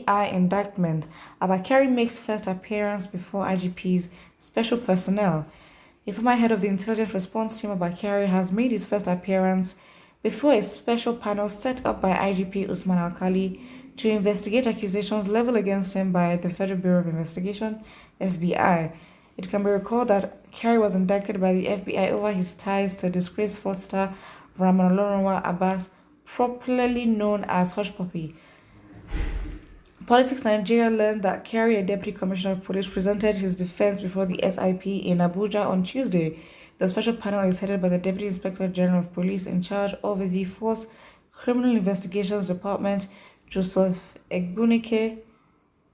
FBI indictment. Abba Kyari makes first appearance before IGP's special personnel. A former head of the intelligence response team, Abba Kyari, has made his first appearance before a special panel set up by IGP Usman Alkali to investigate accusations leveled against him by the Federal Bureau of Investigation, FBI. It can be recalled that Kyari was indicted by the FBI over his ties to disgraced fraudster Ramalolawa Abbas, popularly known as Hush Puppy. Politics Nigeria learned that Kyari, a deputy commissioner of police, presented his defense before the SIP in Abuja on Tuesday. The special panel is headed by the Deputy Inspector General of Police in charge of the Force Criminal Investigations Department, Joseph Egbunike.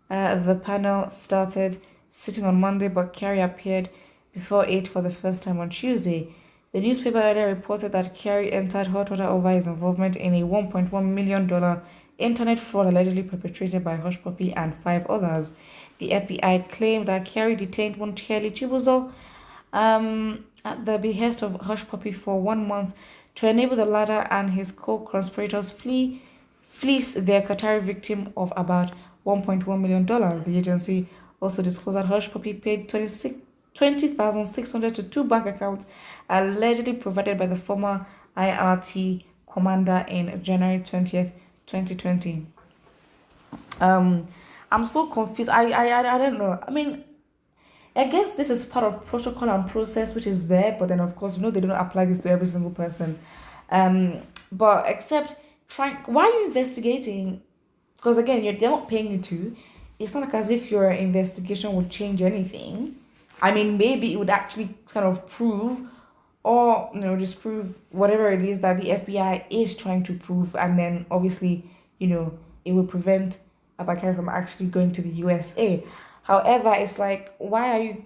The panel started sitting on Monday, but Kyari appeared before 8 for the first time on Tuesday. The newspaper earlier reported that Kyari entered hot water over his involvement in a $1.1 million internet fraud allegedly perpetrated by Hush Puppy and 5 others. The FBI claimed that Kyari detained Monticelli Chibuzo at the behest of Hush Puppy for 1 month to enable the latter and his co-conspirators fleece their Qatari victim of about $1.1 million. The agency also disclosed that Hush Puppy paid $20,600 to 2 bank accounts allegedly provided by the former IRT commander in January 20th, 2020. I'm so confused. I don't know. I mean, I guess this is part of protocol and process which is there, but then of course they don't apply this to every single person. But except why are you investigating? Because again, they're not paying you to. It's not like as if your investigation would change anything. I mean, maybe it would actually kind of prove or disprove whatever it is that the FBI is trying to prove, and then obviously it will prevent Abba Kyari from actually going to the USA. However, it's like, why are you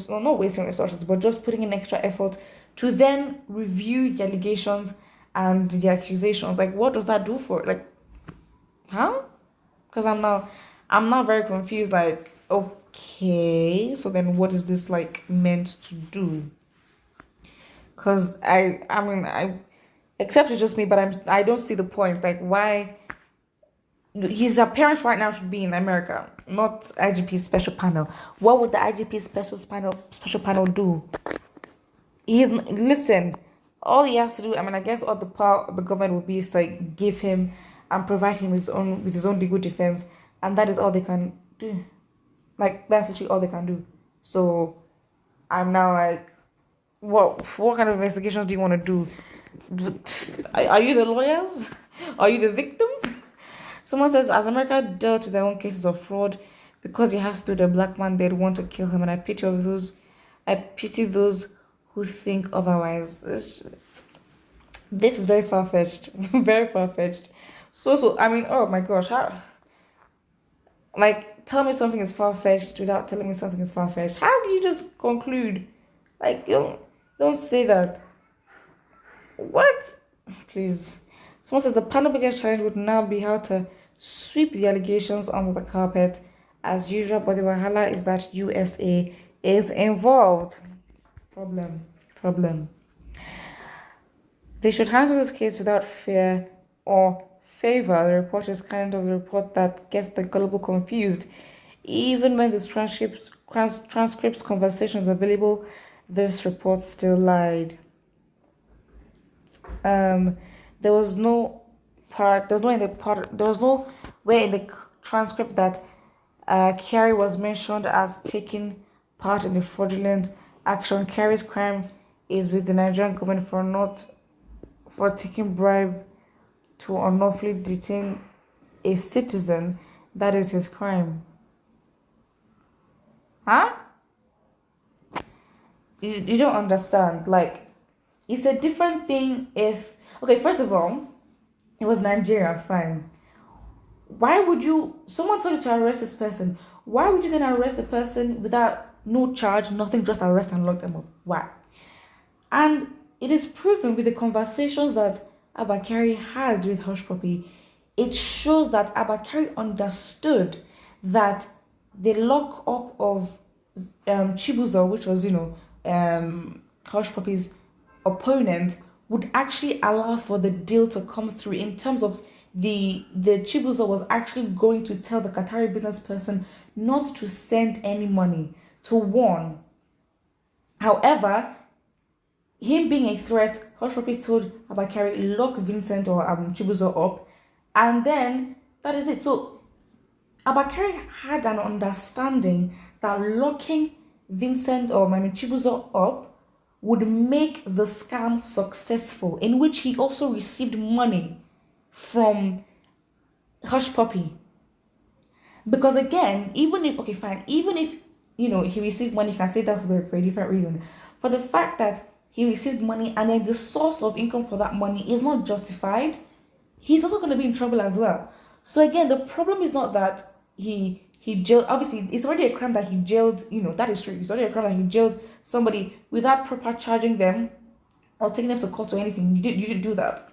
not wasting resources, but just putting in extra effort to then review the allegations and the accusations? Like, what does that do for, like, huh? Because I'm now very confused. Like, okay, so then what is this like meant to do? Because I except it's just me, but I don't see the point. Like, why? His appearance right now should be in America, not IGP special panel. What would the IGP special panel do? Listen. All he has to do, I guess all the power of the government would be is to like give him and provide him with his own legal defense, and that is all they can do. Like, that's actually all they can do. So I'm now like, what kind of investigations do you want to do? Are you the lawyers? Are you the victim? Someone says, as America dealt with their own cases of fraud because he has to the black man, they'd want to kill him, and I pity those who think otherwise. This is very far-fetched. Very far-fetched. So oh my gosh, tell me something is far-fetched without telling me something is far-fetched. How do you just conclude? Like, you don't say that. What? Please. Someone says the panel biggest challenge would now be how to sweep the allegations under the carpet as usual, but the wahala is that USA is involved. Problem. They should handle this case without fear or favor. The report is kind of the report that gets the gullible confused. Even when this transcripts conversations available, this report still lied. There was no way in the transcript that Kyari was mentioned as taking part in the fraudulent action. Kyari's crime is with the Nigerian government for taking bribe to unlawfully detain a citizen. That is his crime. Huh? You don't understand. Like, it's a different thing if... Okay, first of all, it was Nigeria, fine. Why would you... Someone told you to arrest this person. Why would you then arrest the person without no charge, nothing, just arrest and lock them up? Why? And it is proven with the conversations that Abba Kyari had with Hush Puppy. It shows that Abba Kyari understood that the lock up of Chibuzo, which was, Hush Puppy's opponent, would actually allow for the deal to come through in terms of the Chibuzo was actually going to tell the Qatari business person not to send any money, to warn. However, him being a threat, Hush Puppy told Abba Kyari, lock Vincent or Chibuzo up, and then that is it. So Abba Kyari had an understanding that locking Vincent or Chibuzo up would make the scam successful, in which he also received money from Hush Puppy. Because again, even if, okay, fine, even if, he received money, you can say that for a different reason. For the fact that he received money and then the source of income for that money is not justified, he's also going to be in trouble as well. So again, the problem is not that he jailed. Obviously, it's already a crime that he jailed, that is true. It's already a crime that he jailed somebody without proper charging them or taking them to court or anything. You didn't do that.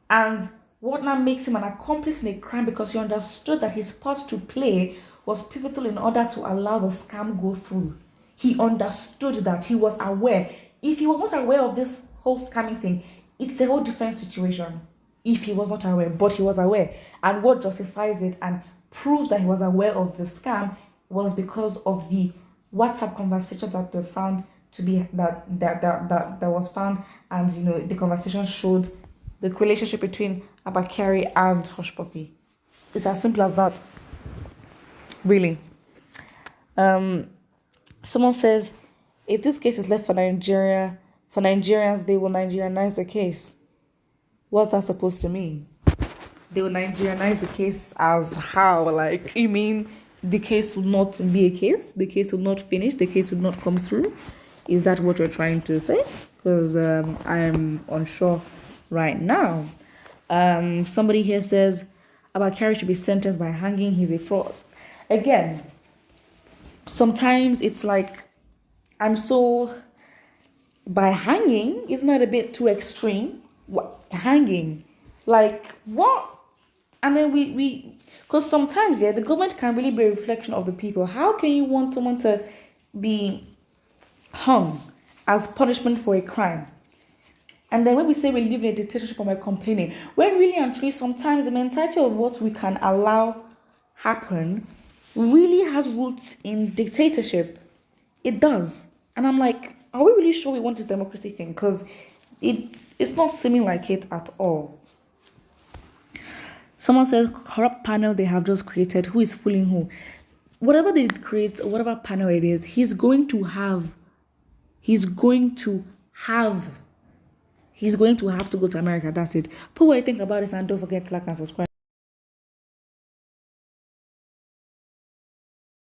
And what now makes him an accomplice in a crime, because he understood that his part to play was pivotal in order to allow the scam go through. He understood that. He was aware. If he was not aware of this whole scamming thing, it's a whole different situation. If he was not aware, but he was aware. And what justifies it and proves that he was aware of the scam was because of the WhatsApp conversations that were found to be that was found, and the conversation showed the relationship between Abba Kyari and Hush Puppy. It's as simple as that. Really. Someone says, if this case is left for Nigerians, they will Nigerianize the case. What's that supposed to mean? They will Nigerianize the case as how? Like, you mean the case will not be a case? The case will not finish? The case will not come through? Is that what you're trying to say? Because I am unsure right now. Somebody here says, Abba Kyari should be sentenced by hanging. He's a fraud. Again, sometimes it's like, by hanging, isn't that a bit too extreme? What, hanging? Like, what? And then because sometimes, the government can really be a reflection of the people. How can you want someone to be hung as punishment for a crime? And then when we say we live in a dictatorship, we're complaining. When really and truly, sometimes the mentality of what we can allow happen really has roots in dictatorship. It does. And I'm like, are we really sure we want this democracy thing? Because it's not seeming like it at all. Someone says, corrupt panel they have just created. Who is fooling who? Whatever they create, whatever panel it is, he's going to have to go to America. That's it. Put what you think about this, and don't forget to like and subscribe.